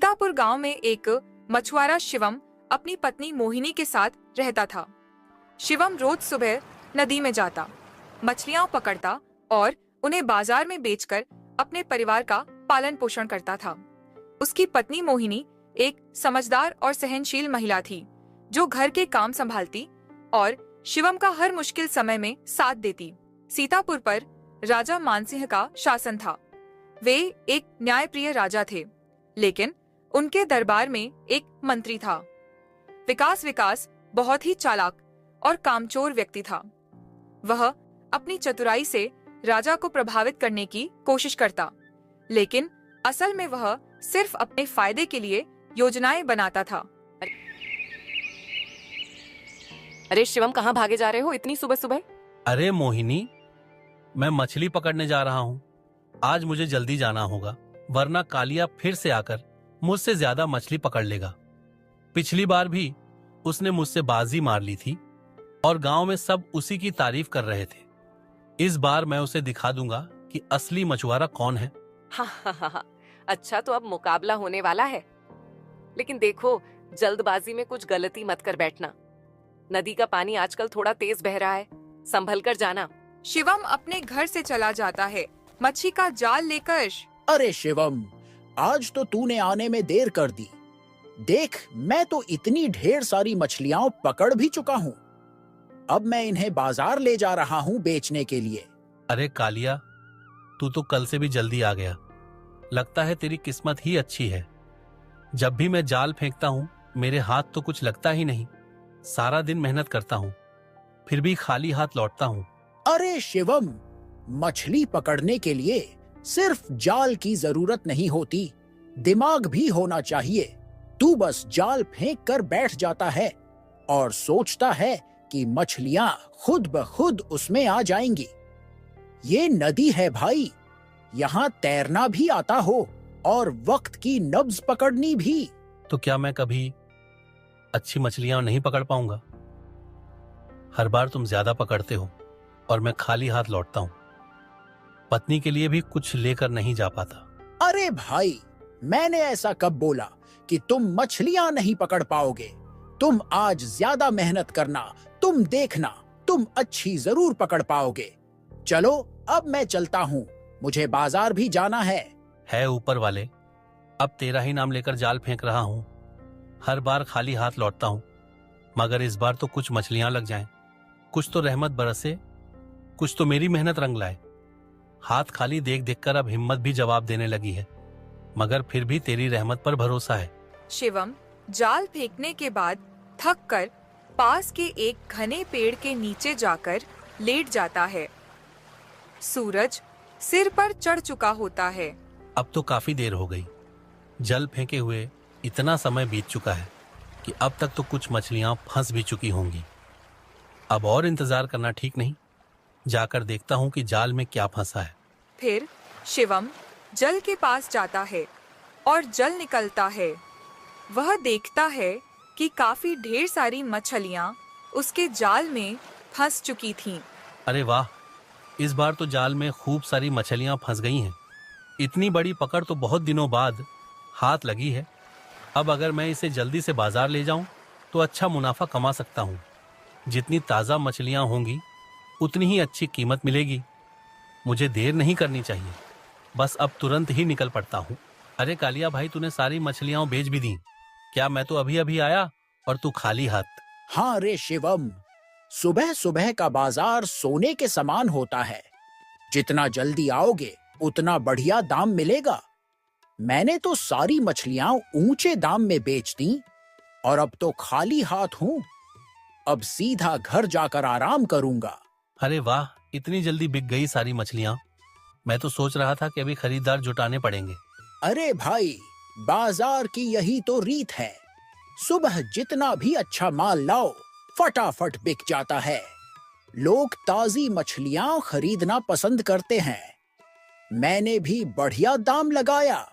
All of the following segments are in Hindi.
सीतापुर गांव में एक मछुआरा शिवम अपनी पत्नी मोहिनी के साथ रहता था। शिवम रोज सुबह नदी में जाता, मछलियां पकड़ता और उन्हें बाजार में बेचकर अपने परिवार का पालन पोषण करता था। उसकी पत्नी मोहिनी एक समझदार और सहनशील महिला थी, जो घर के काम संभालती और शिवम का हर मुश्किल समय में साथ देती। सीतापुर पर राजा मानसिंह का शासन था। वे एक न्यायप्रिय राजा थे, लेकिन उनके दरबार में एक मंत्री था। विकास बहुत ही चालाक और कामचोर व्यक्ति था। वह अपनी चतुराई से राजा को प्रभावित करने की कोशिश करता, लेकिन असल में वह सिर्फ अपने फायदे के लिए योजनाएं बनाता था। अरे शिवम, कहाँ भागे जा रहे हो इतनी सुबह सुबह? अरे मोहिनी, मैं मछली पकड़ने जा रहा हूँ। आज मुझे जल्दी जाना होगा, वरना कालिया फिर से आकर मुझसे ज्यादा मछली पकड़ लेगा। पिछली बार भी उसने मुझसे बाजी मार ली थी और गांव में सब उसी की तारीफ कर रहे थे। इस बार मैं उसे दिखा दूंगा कि असली मछुआरा कौन है। हाँ। अच्छा, तो अब मुकाबला होने वाला है। लेकिन देखो, जल्दबाजी में कुछ गलती मत कर बैठना। नदी का पानी आजकल थोड़ा तेज बह रहा है, संभल कर जाना। शिवम अपने घर से चला जाता है, मच्छी का जाल लेकर। अरे शिवम, आज तो तूने आने में देर कर दी। देख, मैं तो इतनी ढेर सारी मछलियां पकड़ भी चुका हूँ। अब मैं इन्हें बाजार ले जा रहा हूँ बेचने के लिए। अरे कालिया, तू तो कल से भी जल्दी आ गया। लगता है तेरी किस्मत ही अच्छी है। जब भी मैं जाल फेंकता हूँ, मेरे हाथ तो कुछ लगता ही नहीं। सारा दिन मेहनत करता हूँ, फिर भी खाली हाथ लौटता हूँ। अरे शिवम, मछली पकड़ने के लिए सिर्फ जाल की जरूरत नहीं होती, दिमाग भी होना चाहिए। तू बस जाल फेंक कर बैठ जाता है और सोचता है कि मछलियां खुद ब खुद उसमें आ जाएंगी। ये नदी है भाई, यहाँ तैरना भी आता हो और वक्त की नब्ज पकड़नी भी। तो क्या मैं कभी अच्छी मछलियां नहीं पकड़ पाऊंगा? हर बार तुम ज्यादा पकड़ते हो और मैं खाली हाथ लौटता हूँ। पत्नी के लिए भी कुछ लेकर नहीं जा पाता। अरे भाई, मैंने ऐसा कब बोला कि तुम मछलियां नहीं पकड़ पाओगे? तुम आज ज्यादा मेहनत करना, तुम देखना, तुम अच्छी जरूर पकड़ पाओगे। चलो, अब मैं चलता हूँ, मुझे बाजार भी जाना है ऊपर वाले, अब तेरा ही नाम लेकर जाल फेंक रहा हूँ। हर बार खाली हाथ लौटता हूँ, मगर इस बार तो कुछ मछलियां लग जाएं। कुछ तो रहमत बरसे, कुछ तो मेरी मेहनत रंग लाए। हाथ खाली देख देख कर अब हिम्मत भी जवाब देने लगी है, मगर फिर भी तेरी रहमत पर भरोसा है। शिवम जाल फेंकने के बाद थक कर पास के एक घने पेड़ के नीचे जाकर लेट जाता है। सूरज सिर पर चढ़ चुका होता है। अब तो काफी देर हो गई। जल फेंके हुए इतना समय बीत चुका है कि अब तक तो कुछ मछलियां फंस भी चुकी होंगी। अब और इंतजार करना ठीक नहीं। जाकर देखता हूं कि जाल में क्या फंसा है। फिर शिवम जल के पास जाता है और जल निकलता है। वह देखता है कि काफी ढेर सारी मछलियां उसके जाल में फंस चुकी थीं। अरे वाह, इस बार तो जाल में खूब सारी मछलियां फंस गई हैं। इतनी बड़ी पकड़ तो बहुत दिनों बाद हाथ लगी है। अब अगर मैं इसे जल्दी से बाजार ले जाऊं तो अच्छा मुनाफा कमा सकता हूं। जितनी ताज़ा मछलियां होंगी उतनी ही अच्छी कीमत मिलेगी। मुझे देर नहीं करनी चाहिए, बस अब तुरंत ही निकल पड़ता हूँ। अरे कालिया भाई, तूने सारी मछलियां बेच भी दी क्या? मैं तो अभी अभी आया और तू खाली हाथ। हाँ रे शिवम, सुबह सुबह का बाजार सोने के समान होता है। जितना जल्दी आओगे उतना बढ़िया दाम मिलेगा। मैंने तो सारी मछलियां ऊंचे दाम में बेच दी और अब तो खाली हाथ हूँ। अब सीधा घर जाकर आराम करूंगा। अरे वाह, इतनी जल्दी बिक गई सारी मछलियां। मैं तो सोच रहा था कि अभी खरीदार जुटाने पड़ेंगे। अरे भाई, बाजार की यही तो रीत है। सुबह जितना भी अच्छा माल लाओ, फटाफट बिक जाता है। लोग ताजी मछलियां खरीदना पसंद करते हैं। मैंने भी बढ़िया दाम लगाया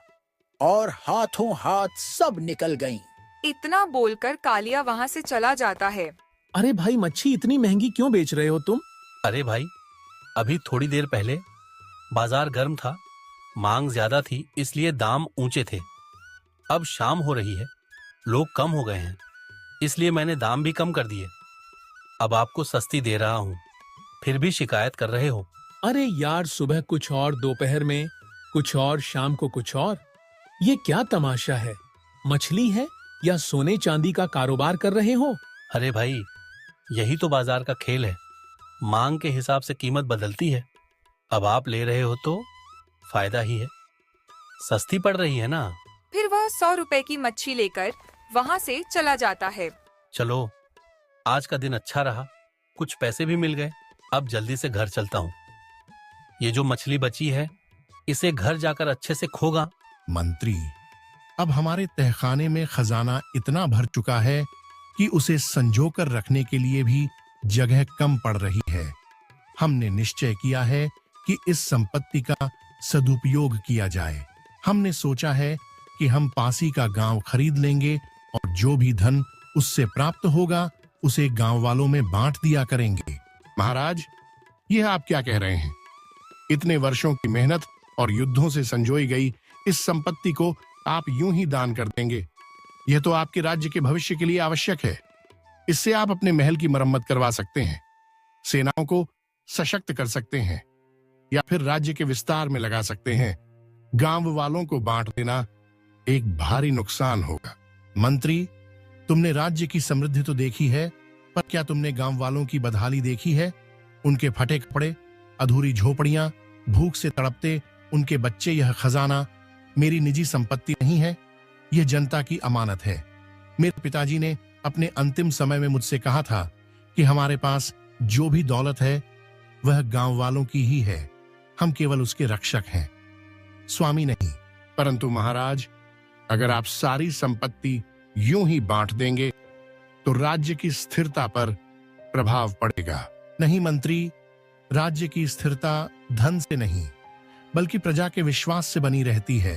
और हाथों हाथ सब निकल गईं। इतना बोलकर कालिया वहाँ से चला जाता है। अरे भाई, मच्छी इतनी महंगी क्यों बेच रहे हो तुम? अरे भाई, अभी थोड़ी देर पहले बाजार गर्म था, मांग ज्यादा थी, इसलिए दाम ऊंचे थे। अब शाम हो रही है, लोग कम हो गए हैं, इसलिए मैंने दाम भी कम कर दिए। अब आपको सस्ती दे रहा हूँ, फिर भी शिकायत कर रहे हो। अरे यार, सुबह कुछ और, दोपहर में कुछ और, शाम को कुछ और। ये क्या तमाशा है? मछली है या सोने चांदी का कारोबार कर रहे हो? अरे भाई, यही तो बाजार का खेल है। मांग के हिसाब से कीमत बदलती है। अब आप ले रहे हो तो फायदा ही है, सस्ती पड़ रही है ना। फिर वह 100 रुपए की मच्छी लेकर वहां से चला जाता है। चलो, आज का दिन अच्छा रहा, कुछ पैसे भी मिल गए। अब जल्दी से घर चलता हूँ। ये जो मछली बची है, इसे घर जाकर अच्छे से खोगा। मंत्री, अब हमारे तहखाने में खजाना इतना भर चुका है कि उसे संजोकर रखने के लिए भी जगह कम पड़ रही है। हमने निश्चय किया है कि इस संपत्ति का सदुपयोग किया जाए। हमने सोचा है कि हम पासी का गांव खरीद लेंगे और जो भी धन उससे प्राप्त होगा उसे गांव वालों में बांट दिया करेंगे। महाराज, यह आप क्या कह रहे हैं? इतने वर्षों की मेहनत और युद्धों से संजोई गई इस संपत्ति को आप यूं ही दान कर देंगे? यह तो आपके राज्य के भविष्य के लिए आवश्यक है। इससे आप अपने महल की मरम्मत करवा सकते हैं, सेनाओं को सशक्त कर सकते हैं, या फिर राज्य के विस्तार में लगा सकते हैं। गांव वालों को बांट देना एक भारी नुकसान होगा। मंत्री, तुमने राज्य की समृद्धि तो देखी है, पर क्या तुमने गांव वालों की बदहाली देखी है? उनके फटे कपड़े, अधूरी झोपड़ियां, भूख से तड़पते उनके बच्चे। यह खजाना मेरी निजी संपत्ति नहीं है, यह जनता की अमानत है। मेरे पिताजी ने अपने अंतिम समय में मुझसे कहा था कि हमारे पास जो भी दौलत है वह गांव वालों की ही है, हम केवल उसके रक्षक हैं, स्वामी नहीं। परंतु महाराज, अगर आप सारी संपत्ति यूं ही बांट देंगे तो राज्य की स्थिरता पर प्रभाव पड़ेगा। नहीं मंत्री, राज्य की स्थिरता धन से नहीं बल्कि प्रजा के विश्वास से बनी रहती है।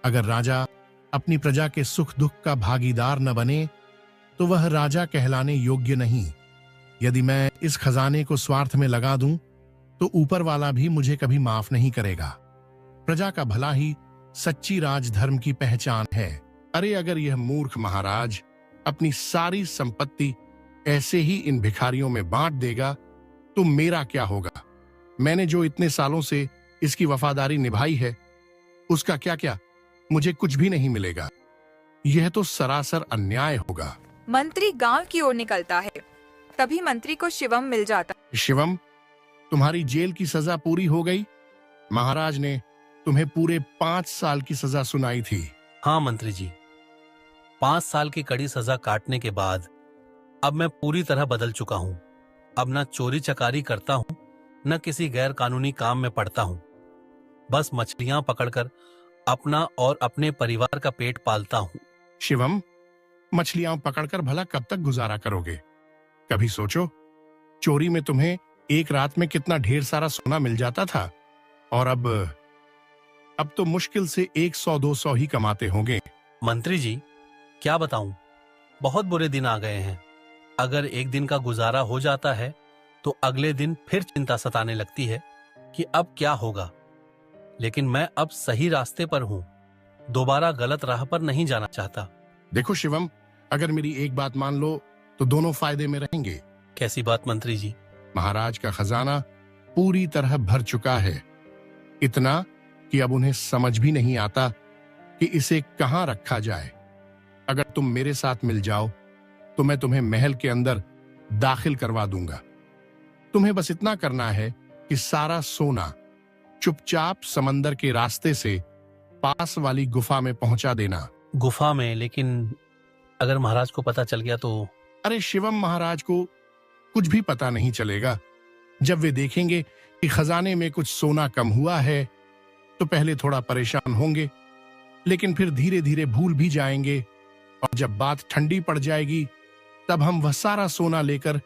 अगर राजा अपनी प्रजा के सुख दुख का भागीदार न बने तो वह राजा कहलाने योग्य नहीं। यदि मैं इस खजाने को स्वार्थ में लगा दूं तो ऊपर वाला भी मुझे कभी माफ नहीं करेगा। प्रजा का भला ही सच्ची राजधर्म की पहचान है। अरे, अगर यह मूर्ख महाराज अपनी सारी संपत्ति ऐसे ही इन भिखारियों में बांट देगा तो मेरा क्या होगा? मैंने जो इतने सालों से इसकी वफादारी निभाई है उसका क्या क्या? मुझे कुछ भी नहीं मिलेगा। यह तो सरासर अन्याय होगा। मंत्री गांव की ओर निकलता है। तभी मंत्री को शिवम मिल जाता। शिवम, तुम्हारी जेल की सजा पूरी हो गई। महाराज ने तुम्हें पूरे 5 साल की सजा सुनाई थी। हाँ मंत्री जी, 5 साल की कड़ी सजा काटने के बाद अब मैं पूरी तरह बदल चुका हूँ। अब न चोरी चकारी करता हूँ, न किसी गैर कानूनी काम में पड़ता हूँ। बस मछलियां पकड़कर अपना और अपने परिवार का पेट पालता हूँ। शिवम, मछलियां पकड़कर भला कब तक गुजारा करोगे? कभी सोचो, चोरी में तुम्हें एक रात में कितना ढेर सारा सोना मिल जाता था, और अब तो मुश्किल से 100-200 ही कमाते होंगे। मंत्री जी, क्या बताऊं, बहुत बुरे दिन आ गए हैं। अगर एक दिन का गुजारा हो जाता है तो अगले दिन फिर चिंता सताने लगती है कि अब क्या होगा। लेकिन मैं अब सही रास्ते पर हूं, दोबारा गलत राह पर नहीं जाना चाहता। देखो शिवम, अगर मेरी एक बात मान लो तो दोनों फायदे में रहेंगे। कैसी बात मंत्री जी? महाराज का खजाना पूरी तरह भर चुका है, इतना कि अब उन्हें समझ भी नहीं आता कि इसे कहां रखा जाए। अगर तुम मेरे साथ मिल जाओ तो मैं तुम्हें महल के अंदर दाखिल करवा दूंगा। तुम्हें बस इतना करना है कि सारा सोना चुपचाप समंदर के रास्ते से पास वाली गुफा में पहुंचा देना। गुफा में? लेकिन अगर महाराज को पता चल गया तो? अरे शिवम, महाराज को कुछ भी पता नहीं चलेगा। जब वे देखेंगे कि खजाने में कुछ सोना कम हुआ है तो पहले थोड़ा परेशान होंगे, लेकिन फिर धीरे धीरे भूल भी जाएंगे, और जब बात ठंडी पड़ जाएगी तब हम वह सारा सोना लेकर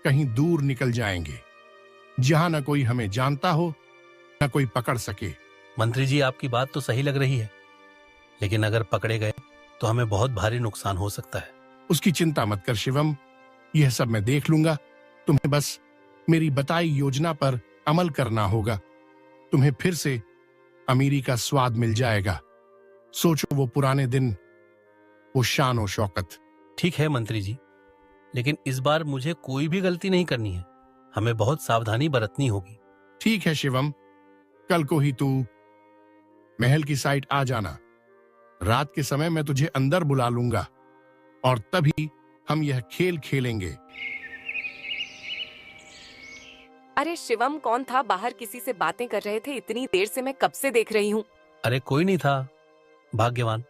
कहीं दूर निकल जाएंगे, जहां न कोई हमें जानता हो न कोई पकड़ सके। मंत्री जी, आपकी बात तो सही लग रही है, लेकिन अगर पकड़े गए तो हमें बहुत भारी नुकसान हो सकता है। उसकी चिंता मत कर शिवम, यह सब मैं देख लूंगा। तुम्हें बस मेरी बताई योजना पर अमल करना होगा। तुम्हें फिर से अमीरी का स्वाद मिल जाएगा। सोचो वो पुराने दिन, वो शान और शौकत। ठीक है मंत्री जी, लेकिन इस बार मुझे कोई भी गलती नहीं करनी है। हमें बहुत सावधानी बरतनी होगी। ठीक है शिवम, कल को ही तू महल की साइड आ जाना। रात के समय मैं तुझे अंदर बुला लूंगा और तभी हम यह खेल खेलेंगे। अरे शिवम, कौन था बाहर? किसी से बातें कर रहे थे, इतनी देर से मैं कब से देख रही हूँ। अरे कोई नहीं था भाग्यवान,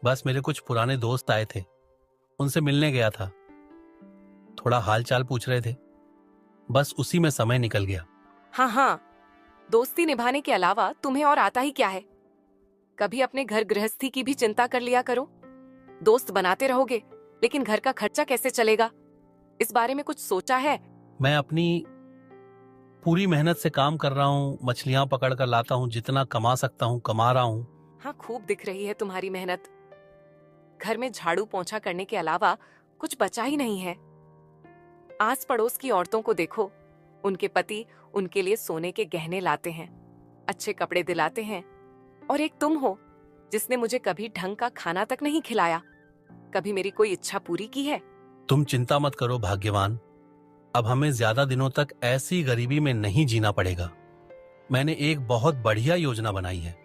बस मेरे कुछ पुराने दोस्त आए थे, उनसे मिलने गया था। थोड़ा हाल चाल पूछ रहे थे, बस उसी में समय निकल गया। हाँ हाँ, दोस्ती निभाने के अलावा तुम्हें और आता ही क्या है? कभी अपने घर गृहस्थी की भी चिंता कर लिया करो। दोस्त बनाते रहोगे लेकिन घर का खर्चा कैसे चलेगा, इस बारे में कुछ सोचा है? मैं अपनी पूरी मेहनत से काम कर रहा हूँ, मछलियां पकड़ कर लाता हूँ, जितना कमा सकता हूँ कमा रहा हूँ। हाँ, खूब दिख रही है तुम्हारी मेहनत। घर में झाड़ू पोंछा करने के अलावा कुछ बचा ही नहीं है। आस पड़ोस की औरतों को देखो, उनके पति उनके लिए सोने के गहने लाते हैं, अच्छे कपड़े दिलाते हैं, और एक तुम हो जिसने मुझे कभी ढंग का खाना तक नहीं खिलाया, कभी मेरी कोई इच्छा पूरी की है? तुम चिंता मत करो भाग्यवान, अब हमें ज्यादा दिनों तक ऐसी गरीबी में नहीं जीना पड़ेगा। मैंने एक बहुत बढ़िया योजना बनाई है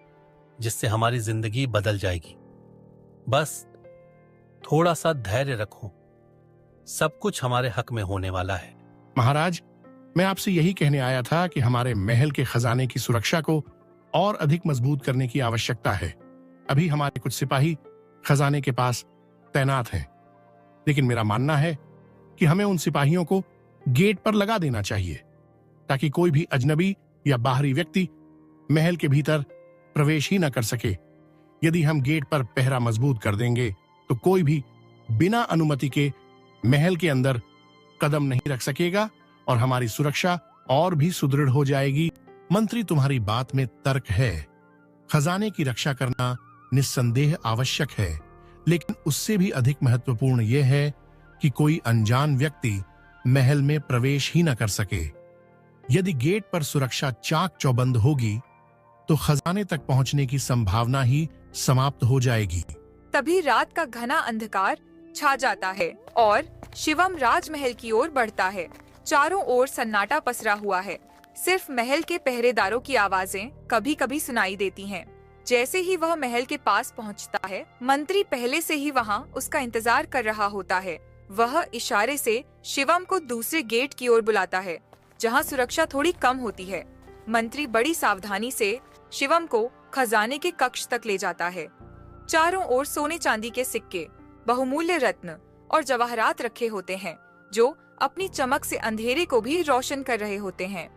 जिससे हमारी जिंदगी बदल जाएगी। बस थोड़ा सा धैर्य रखो, सब कुछ हमारे हक में होने वाला है। महाराज, मैं आपसे यही कहने आया था कि हमारे महल के खजाने की सुरक्षा को और अधिक मजबूत करने की आवश्यकता है। अभी हमारे कुछ सिपाही खजाने के पास तैनात हैं, लेकिन मेरा मानना है कि हमें उन सिपाहियों को गेट पर लगा देना चाहिए ताकि कोई भी अजनबी या बाहरी व्यक्ति महल के भीतर प्रवेश ही न कर सके। यदि हम गेट पर पहरा मजबूत कर देंगे तो कोई भी बिना अनुमति के महल के अंदर कदम नहीं रख सकेगा और हमारी सुरक्षा और भी सुदृढ़ हो जाएगी। मंत्री, तुम्हारी बात में तर्क है। खजाने की रक्षा करना निस्संदेह आवश्यक है, लेकिन उससे भी अधिक महत्वपूर्ण यह है कि कोई अनजान व्यक्ति महल में प्रवेश ही न कर सके। यदि गेट पर सुरक्षा चाक चौबंद होगी तो खजाने तक पहुंचने की संभावना ही समाप्त हो जाएगी। तभी रात का घना अंधकार छा जाता है और शिवम राजमहल की ओर बढ़ता है। चारों ओर सन्नाटा पसरा हुआ है, सिर्फ महल के पहरेदारों की आवाजें कभी कभी सुनाई देती हैं। जैसे ही वह महल के पास पहुंचता है, मंत्री पहले से ही वहां उसका इंतजार कर रहा होता है। वह इशारे से शिवम को दूसरे गेट की ओर बुलाता है जहां सुरक्षा थोड़ी कम होती है। मंत्री बड़ी सावधानी से शिवम को खजाने के कक्ष तक ले जाता है। चारों ओर सोने चांदी के सिक्के, बहुमूल्य रत्न और जवाहरात रखे होते हैं जो अपनी चमक से अंधेरे को भी रोशन कर रहे होते हैं।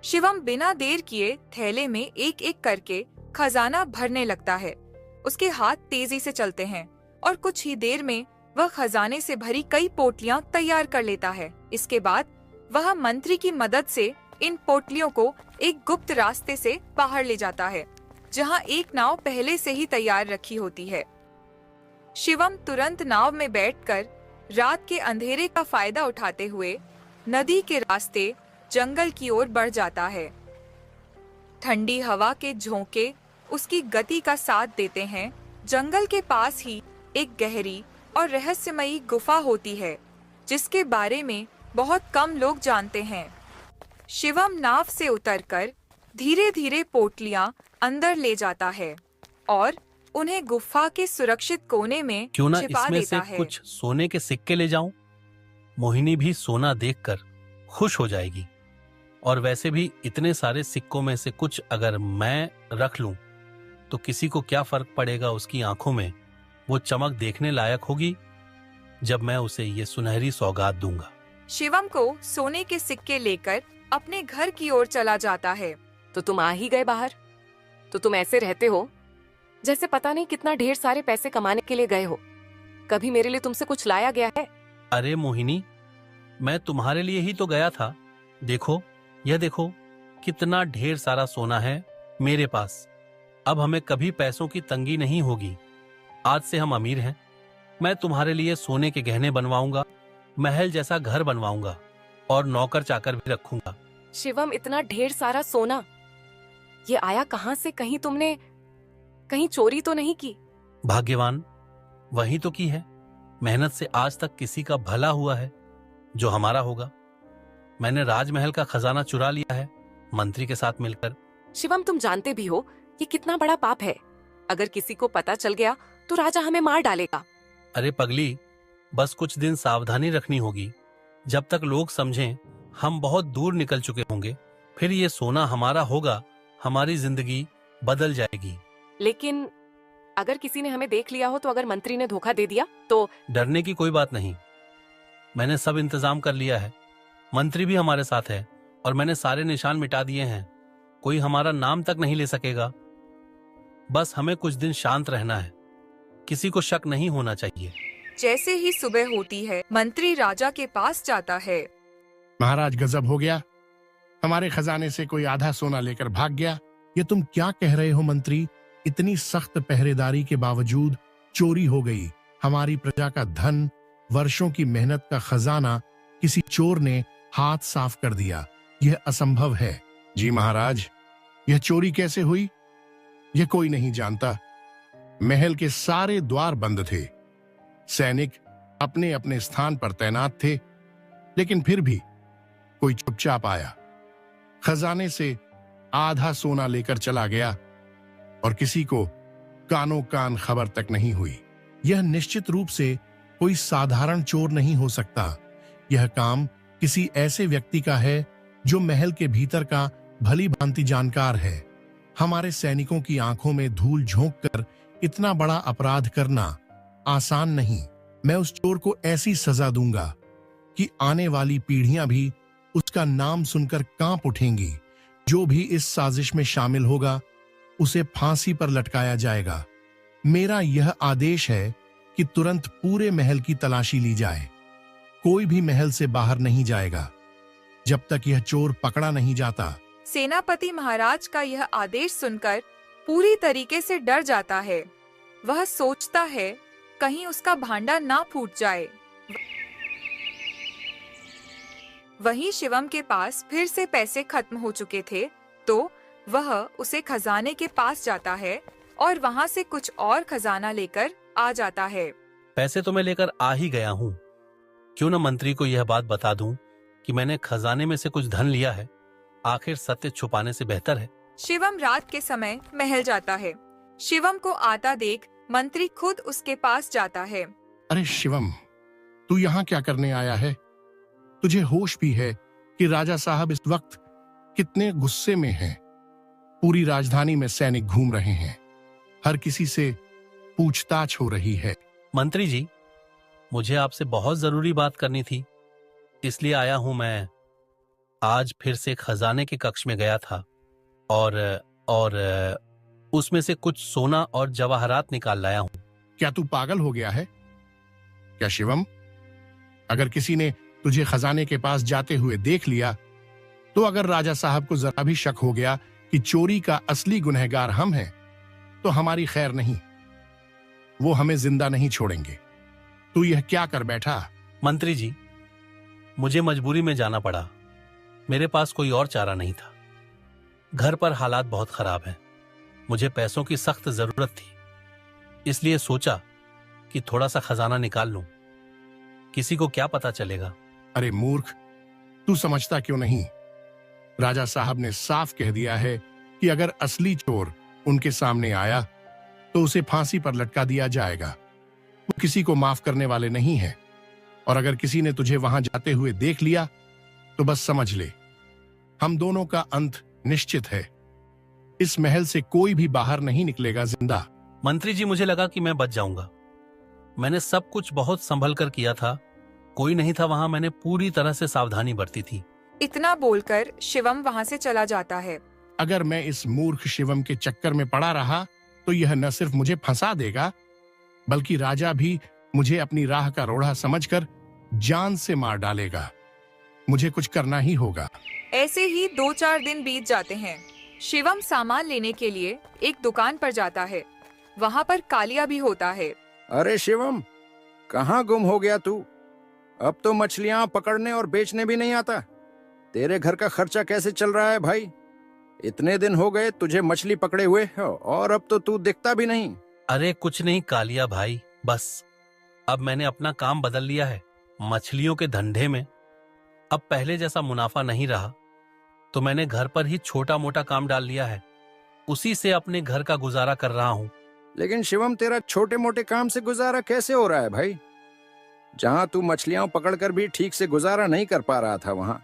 शिवम बिना देर किए थैले में एक एक करके खजाना भरने लगता है। उसके हाथ तेजी से चलते हैं और कुछ ही देर में वह खजाने से भरी कई पोटलियां तैयार कर लेता है। इसके बाद वह मंत्री की मदद से इन पोटलियों को एक गुप्त रास्ते से बाहर ले जाता है जहां एक नाव पहले से ही तैयार रखी होती है। शिवम तुरंत नाव में बैठकर रात के अंधेरे का फायदा उठाते हुए नदी के रास्ते जंगल की ओर बढ़ जाता है। ठंडी हवा के झोंके उसकी गति का साथ देते हैं। जंगल के पास ही एक गहरी और रहस्यमयी गुफा होती है जिसके बारे में बहुत कम लोग जानते हैं। शिवम नाव से उतरकर धीरे धीरे पोटलियां अंदर ले जाता है और उन्हें गुफा के सुरक्षित कोने में क्यों ना छिपा इसमें देता से है। कुछ सोने के सिक्के ले जाऊं? मोहिनी भी सोना देखकर खुश हो जाएगी, और वैसे भी इतने सारे सिक्कों में से कुछ अगर मैं रख लूं तो किसी को क्या फर्क पड़ेगा। उसकी आंखों में वो चमक देखने लायक होगी जब मैं उसे ये सुनहरी सौगात दूंगा। शिवम को सोने के सिक्के लेकर अपने घर की ओर चला जाता है। तो तुम आ ही गए बाहर। तो तुम ऐसे रहते हो जैसे पता नहीं कितना ढेर सारे पैसे कमाने के लिए गए हो। कभी मेरे लिए तुमसे कुछ लाया गया है? अरे मोहिनी, मैं तुम्हारे लिए ही तो गया था। देखो, यह देखो, कितना ढेर सारा सोना है मेरे पास। अब हमें कभी पैसों की तंगी नहीं होगी। आज से हम अमीर हैं। मैं तुम्हारे लिए सोने के गहने बनवाऊंगा, महल जैसा घर बनवाऊंगा और नौकर चाकर भी रखूंगा। शिवम, इतना ढेर सारा सोना ये आया कहां से? कहीं तुमने कहीं चोरी तो नहीं की? भाग्यवान, वही तो की है। मेहनत से आज तक किसी का भला हुआ है जो हमारा होगा। मैंने राजमहल का खजाना चुरा लिया है मंत्री के साथ मिलकर। शिवम, तुम जानते भी हो ये कितना बड़ा पाप है। अगर किसी को पता चल गया तो राजा हमें मार डालेगा। अरे पगली, बस कुछ दिन सावधानी रखनी होगी। जब तक लोग समझें हम बहुत दूर निकल चुके होंगे, फिर ये सोना हमारा होगा, हमारी जिंदगी बदल जाएगी। लेकिन अगर किसी ने हमें देख लिया हो तो, अगर मंत्री ने धोखा दे दिया तो? डरने की कोई बात नहीं, मैंने सब इंतजाम कर लिया है। मंत्री भी हमारे साथ है और मैंने सारे निशान मिटा दिए हैं। कोई हमारा नाम तक नहीं ले सकेगा। बस हमें कुछ दिन शांत रहना है, किसी को शक नहीं होना चाहिए। जैसे ही सुबह होती है, मंत्री राजा के पास जाता है। महाराज, गजब हो गया, हमारे खजाने से कोई आधा सोना लेकर भाग गया। ये तुम क्या कह रहे हो मंत्री? इतनी सख्त पहरेदारी के बावजूद चोरी हो गई। हमारी प्रजा का धन, वर्षों की मेहनत का खजाना किसी चोर ने हाथ साफ कर दिया। यह असंभव है। जी महाराज, यह चोरी कैसे हुई यह कोई नहीं जानता। महल के सारे द्वार बंद थे, सैनिक अपने अपने स्थान पर तैनात थे, लेकिन फिर भी कोई चुपचाप आया, खजाने से आधा सोना लेकर चला गया और किसी को कानों कान खबर तक नहीं हुई। यह निश्चित रूप से कोई साधारण चोर नहीं हो सकता। यह काम किसी ऐसे व्यक्ति का है जो महल के भीतर का भली भांति जानकार है। हमारे सैनिकों की आंखों में धूल झोंक कर इतना बड़ा अपराध करना आसान नहीं। मैं उस चोर को ऐसी सजा दूंगा कि आने वाली पीढ़ियां भी उसका नाम सुनकर कांप उठेंगी। जो भी इस साजिश में शामिल होगा उसे फांसी पर लटकाया जाएगा। मेरा यह आदेश है कि तुरंत पूरे महल की तलाशी ली जाए। कोई भी महल से बाहर नहीं जाएगा जब तक यह चोर पकड़ा नहीं जाता। सेनापति महाराज का यह आदेश सुनकर पूरी तरीके से डर जाता है। वह सोचता है कहीं उसका भांडा ना फूट जाए। वहीं शिवम के पास फिर से पैसे खत्म हो चुके थे, तो वह उसे खजाने के पास जाता है और वहां से कुछ और खजाना लेकर आ जाता है। पैसे तो मैं लेकर आ ही गया हूँ, क्यों न मंत्री को यह बात बता दूं कि मैंने खजाने में से कुछ धन लिया है। आखिर सत्य छुपाने से बेहतर है। शिवम रात के समय महल जाता है। शिवम को आता देख मंत्री खुद उसके पास जाता है। अरे शिवम, तू यहाँ क्या करने आया है? तुझे होश भी है कि राजा साहब इस वक्त कितने गुस्से में हैं? पूरी राजधानी में सैनिक घूम रहे हैं, हर किसी से पूछताछ हो रही है। मंत्री जी, मुझे आपसे बहुत जरूरी बात करनी थी, इसलिए आया हूं मैं। आज फिर से खजाने के कक्ष में गया था और उसमें से कुछ सोना और जवाहरात निकाल लाया हूं। क्या तू पागल हो गया है क्या शिवम? अगर किसी ने तुझे खजाने के पास जाते हुए देख लिया, तो अगर राजा साहब को जरा भी शक हो गया कि चोरी का असली गुनहगार हम हैं, तो हमारी खैर नहीं, वो हमें जिंदा नहीं छोड़ेंगे। तू यह क्या कर बैठा? मंत्री जी, मुझे मजबूरी में जाना पड़ा, मेरे पास कोई और चारा नहीं था। घर पर हालात बहुत खराब हैं, मुझे पैसों की सख्त जरूरत थी, इसलिए सोचा कि थोड़ा सा खजाना निकाल लूं। किसी को क्या पता चलेगा। अरे मूर्ख, तू समझता क्यों नहीं? राजा साहब ने साफ कह दिया है कि अगर असली चोर उनके सामने आया तो उसे फांसी पर लटका दिया जाएगा। वो किसी को माफ करने वाले नहीं है, और अगर किसी ने तुझे वहां जाते हुए देख लिया तो बस समझ ले, हम दोनों का अंत निश्चित है। इस महल से कोई भी बाहर नहीं निकलेगा जिंदा। मंत्री जी, मुझे लगा कि मैं बच जाऊंगा। मैंने सब कुछ बहुत संभल कर किया था, कोई नहीं था वहां, मैंने पूरी तरह से सावधानी बरती थी। इतना बोलकर शिवम वहां से चला जाता है। अगर मैं इस मूर्ख शिवम के चक्कर में पड़ा रहा तो यह न सिर्फ मुझे फंसा देगा, बल्कि राजा भी मुझे अपनी राह का रोड़ा समझकर जान से मार डालेगा। मुझे कुछ करना ही होगा। ऐसे ही 2-4 दिन बीत जाते हैं। शिवम सामान लेने के लिए एक दुकान पर जाता है। वहाँ पर कालिया भी होता है। अरे शिवम, कहाँ गुम हो गया तू? अब तो मछलियां पकड़ने और बेचने भी नहीं आता। तेरे घर का खर्चा कैसे चल रहा है भाई? इतने दिन हो गए तुझे मछली पकड़े हुए हो और अब तो तू दिखता भी नहीं। अरे कुछ नहीं कालिया भाई, बस अब मैंने अपना काम बदल लिया है। मछलियों के धंधे में अब पहले जैसा मुनाफा नहीं रहा, तो मैंने घर पर ही छोटा मोटा काम डाल लिया है। उसी से अपने घर का गुजारा कर रहा हूँ। लेकिन शिवम, तेरा छोटे मोटे काम से गुजारा कैसे हो रहा है भाई? जहाँ तू मछलियां पकड़कर भी ठीक से गुजारा नहीं कर पा रहा था, वहां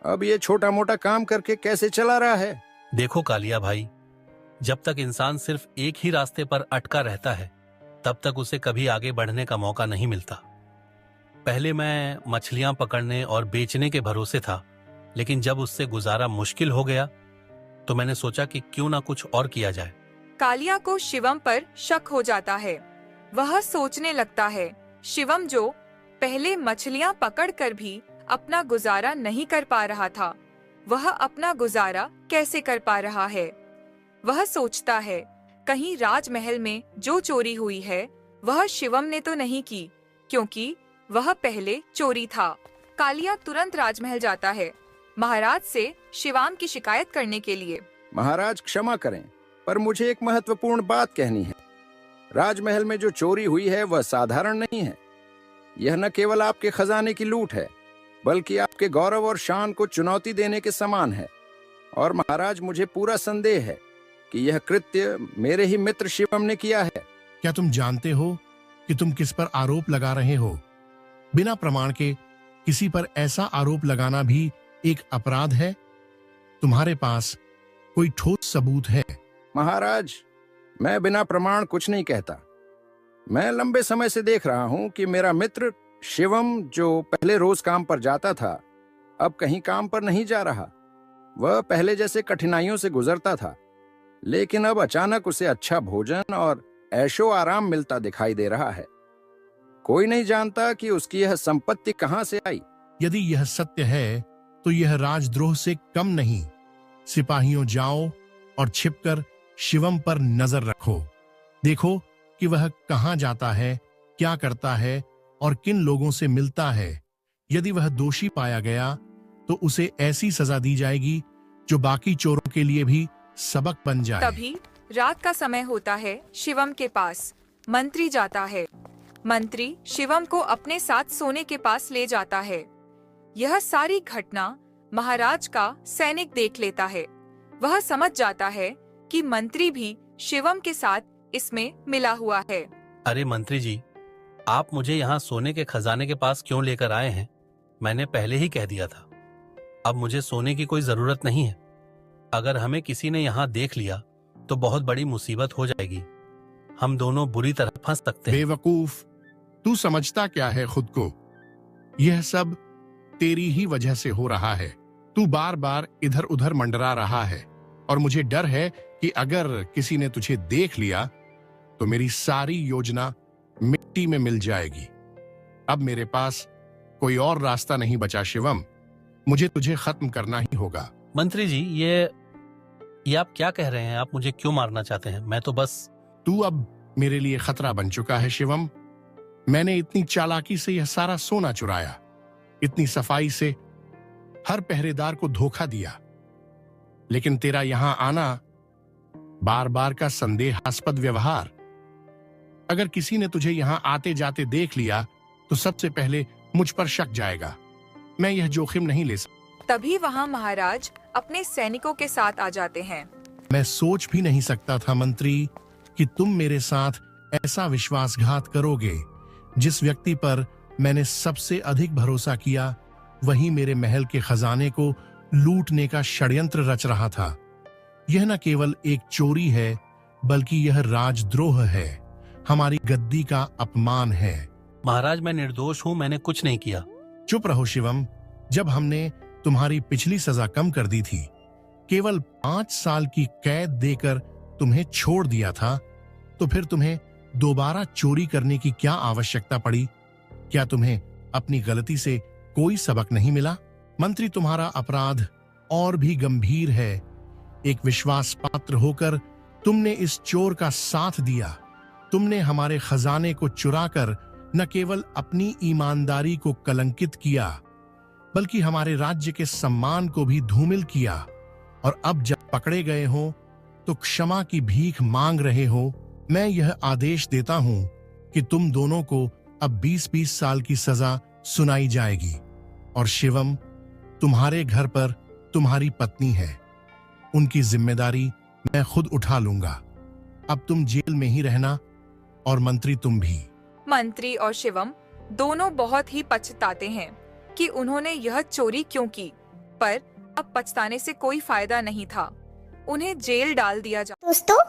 अब ये छोटा मोटा काम करके कैसे चला रहा है? देखो कालिया भाई, जब तक इंसान सिर्फ एक ही रास्ते पर अटका रहता है, तब तक उसे कभी आगे बढ़ने का मौका नहीं मिलता। पहले मैं मछलियां पकड़ने और बेचने के भरोसे था, लेकिन जब उससे गुजारा मुश्किल हो गया तो मैंने सोचा कि क्यों ना कुछ और किया जाए। कालिया को शिवम पर शक हो जाता है। वह सोचने लगता है, शिवम जो पहले मछलियां पकड़कर भी अपना गुजारा नहीं कर पा रहा था, वह अपना गुजारा कैसे कर पा रहा है। वह सोचता है, कहीं राजमहल में जो चोरी हुई है वह शिवम ने तो नहीं की, क्योंकि वह पहले चोरी था। कालिया तुरंत राजमहल जाता है, महाराज से शिवम की शिकायत करने के लिए। महाराज क्षमा करें, पर मुझे एक महत्वपूर्ण बात कहनी है। राजमहल में जो चोरी हुई है वह साधारण नहीं है। यह न केवल आपके खजाने की लूट है, बल्कि आपके गौरव और शान को चुनौती देने के समान है। और महाराज, मुझे पूरा संदेह है कि यह कृत्य मेरे ही मित्र शिवम ने किया है। क्या तुम जानते हो कि तुम किस पर आरोप लगा रहे हो? बिना प्रमाण के किसी पर ऐसा आरोप लगाना भी एक अपराध है। तुम्हारे पास कोई ठोस सबूत है? महाराज, मैं बिना प्रमाण कुछ नहीं कहता। मैं लंबे समय से देख रहा हूं कि मेरा मित्र शिवम, जो पहले रोज काम पर जाता था, अब कहीं काम पर नहीं जा रहा। वह पहले जैसे कठिनाइयों से गुजरता था, लेकिन अब अचानक उसे अच्छा भोजन और ऐशो आराम मिलता दिखाई दे रहा है। कोई नहीं जानता कि उसकी यह संपत्ति कहां से आई। यदि यह सत्य है तो यह राजद्रोह से कम नहीं। सिपाहियों, जाओ और छिपकर शिवम पर नजर रखो। देखो कि वह कहां जाता है, क्या करता है और किन लोगों से मिलता है। यदि वह दोषी पाया गया तो उसे ऐसी सजा दी जाएगी जो बाकी चोरों के लिए भी सबक बन जाए। तभी रात का समय होता है। शिवम के पास मंत्री जाता है। मंत्री शिवम को अपने साथ सोने के पास ले जाता है। यह सारी घटना महाराज का सैनिक देख लेता है। वह समझ जाता है कि मंत्री भी शिवम के साथ इसमें मिला हुआ है। अरे मंत्री जी, आप मुझे यहाँ सोने के खजाने के पास क्यों लेकर आए हैं? मैंने पहले ही कह दिया था, अब मुझे सोने की कोई जरूरत नहीं है। अगर हमें किसी ने यहाँ देख लिया तो बहुत बड़ी मुसीबत हो जाएगी। हम दोनों बुरी तरह फंस सकते हैं। बेवकूफ, तू समझता क्या है खुद को? यह सब तेरी ही वजह से हो रहा है। तू बार बार इधर उधर मंडरा रहा है और मुझे डर है कि अगर किसी ने तुझे देख लिया तो मेरी सारी योजना मिट्टी में मिल जाएगी। अब मेरे पास कोई और रास्ता नहीं बचा शिवम। मुझे तुझे खत्म करना ही होगा। मंत्री जी, ये आप क्या कह रहे हैं? आप मुझे क्यों मारना चाहते हैं? मैं तो बस... तू अब मेरे लिए खतरा बन चुका है शिवम। मैंने इतनी चालाकी से यह सारा सोना चुराया, इतनी सफाई से हर पहरेदार को धोखा दिया, लेकिन तेरा यहां आना, बार बार का संदेहास्पद व्यवहार, अगर किसी ने तुझे यहां आते जाते देख लिया तो सबसे पहले मुझ पर शक जाएगा। मैं यह जोखिम नहीं ले सकता। तभी वहाँ महाराज अपने सैनिकों के साथ आ जाते हैं। मैं सोच भी नहीं सकता था मंत्री कि तुम मेरे साथ ऐसा विश्वासघात करोगे। जिस व्यक्ति पर मैंने सबसे अधिक भरोसा किया, वही मेरे महल के खजाने को लूटने का षड्यंत्र रच रहा था। यह न केवल एक चोरी है, बल्कि यह राजद्रोह है, हमारी गद्दी का अपमान है। महाराज, मैं निर्दोष हूँ, मैंने कुछ नहीं किया। चुप रहो शिवम। जब हमने तुम्हारी पिछली सजा कम कर दी थी, केवल 5 साल की कैद देकर तुम्हें छोड़ दिया था, तो फिर तुम्हें दोबारा चोरी करने की क्या आवश्यकता पड़ी? क्या तुम्हें अपनी गलती से कोई सबक नहीं मिला? मंत्री, तुम्हारा अपराध और भी गंभीर है। एक विश्वास पात्र होकर तुमने इस चोर का साथ दिया। तुमने हमारे खजाने को चुराकर न केवल अपनी ईमानदारी को कलंकित किया, बल्कि हमारे राज्य के सम्मान को भी धूमिल किया। और अब जब पकड़े गए हो तो क्षमा की भीख मांग रहे हो। मैं यह आदेश देता हूं कि तुम दोनों को अब 20-20 साल की सजा सुनाई जाएगी। और शिवम, तुम्हारे घर पर तुम्हारी पत्नी है, उनकी जिम्मेदारी मैं खुद उठा लूंगा। अब तुम जेल में ही रहना और मंत्री तुम भी। मंत्री और शिवम दोनों बहुत ही पछताते हैं कि उन्होंने यह चोरी क्यों की, पर अब पछताने से कोई फायदा नहीं था। उन्हें जेल डाल दिया जा। दोस्तों,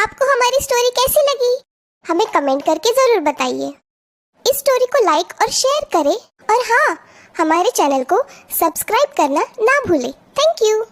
आपको हमारी स्टोरी कैसी लगी? हमें कमेंट करके जरूर बताइए। इस स्टोरी को लाइक और शेयर करें और हाँ, हमारे चैनल को सब्सक्राइब करना ना भूलें। Thank you.